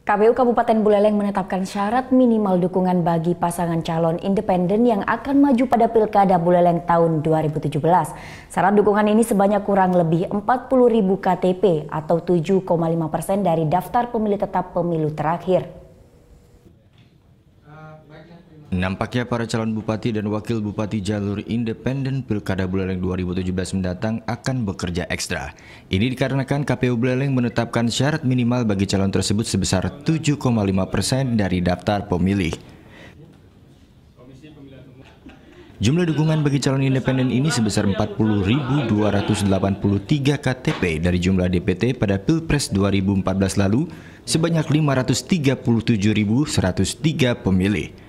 KPU Kabupaten Buleleng menetapkan syarat minimal dukungan bagi pasangan calon independen yang akan maju pada Pilkada Buleleng tahun 2017. Syarat dukungan ini sebanyak kurang lebih 40.000 KTP atau 7,5% dari daftar pemilih tetap pemilu terakhir. Nampaknya para calon bupati dan wakil bupati jalur independen Pilkada Buleleng 2017 mendatang akan bekerja ekstra. Ini dikarenakan KPU Buleleng menetapkan syarat minimal bagi calon tersebut sebesar 7,5% dari daftar pemilih. Jumlah dukungan bagi calon independen ini sebesar 40.283 KTP dari jumlah DPT pada Pilpres 2014 lalu sebanyak 537.103 pemilih.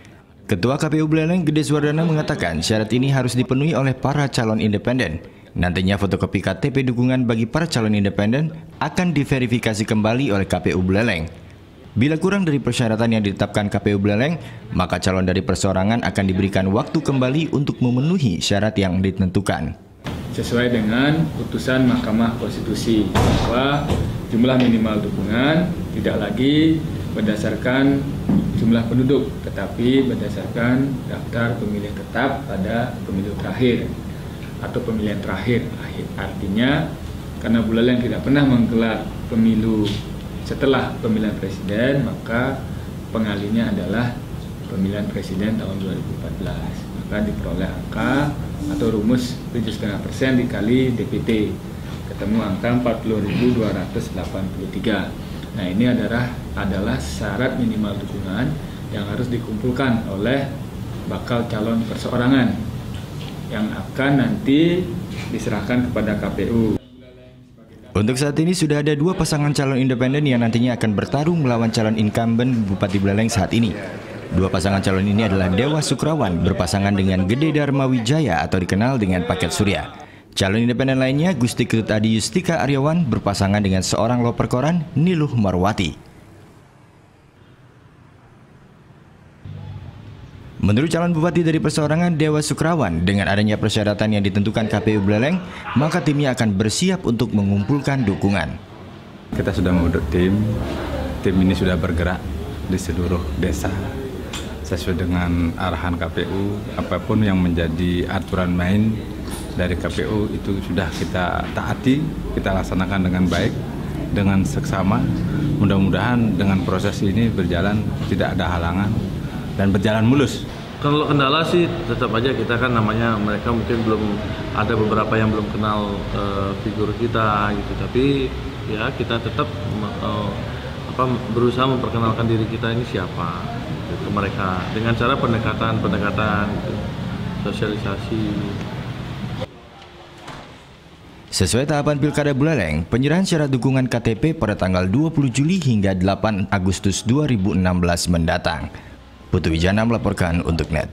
Ketua KPU Buleleng Gede Suwardana mengatakan syarat ini harus dipenuhi oleh para calon independen. Nantinya fotokopi KTP dukungan bagi para calon independen akan diverifikasi kembali oleh KPU Buleleng. Bila kurang dari persyaratan yang ditetapkan KPU Buleleng, maka calon dari perseorangan akan diberikan waktu kembali untuk memenuhi syarat yang ditentukan. Sesuai dengan putusan Mahkamah Konstitusi bahwa jumlah minimal dukungan tidak lagi berdasarkan jumlah penduduk, tetapi berdasarkan daftar pemilih tetap pada pemilu terakhir atau pemilihan terakhir. Artinya, karena Buleleng tidak pernah menggelar pemilu setelah pemilihan presiden, maka pengalinya adalah pemilihan presiden tahun 2014. Maka diperoleh angka atau rumus 7,5% dikali DPT, ketemu angka 40.283. Nah, ini adalah syarat minimal dukungan yang harus dikumpulkan oleh bakal calon perseorangan yang akan nanti diserahkan kepada KPU. Untuk saat ini sudah ada dua pasangan calon independen yang nantinya akan bertarung melawan calon incumbent Bupati Buleleng saat ini. Dua pasangan calon ini adalah Dewa Sukrawan berpasangan dengan Gede Dharma Wijaya atau dikenal dengan Paket Surya. Calon independen lainnya Gusti Ketut Adi Yustika Aryawan berpasangan dengan seorang loper koran Niluh Marwati. Menurut calon bupati dari perseorangan Dewa Sukrawan, dengan adanya persyaratan yang ditentukan KPU Buleleng, maka timnya akan bersiap untuk mengumpulkan dukungan. Kita sudah membentuk tim ini sudah bergerak di seluruh desa sesuai dengan arahan KPU, apapun yang menjadi aturan main dari KPU itu sudah kita taati, kita laksanakan dengan baik, dengan seksama. Mudah-mudahan dengan proses ini berjalan tidak ada halangan dan berjalan mulus. Kalau kendala sih tetap aja kita kan namanya mereka mungkin belum ada beberapa yang belum kenal figur kita gitu, tapi ya kita tetap berusaha memperkenalkan diri kita ini siapa gitu, ke mereka dengan cara pendekatan gitu, sosialisasi. Sesuai tahapan Pilkada Buleleng, penyerahan syarat dukungan KTP pada tanggal 20 Juli hingga 8 Agustus 2016 mendatang. Putu Wijana melaporkan untuk NET.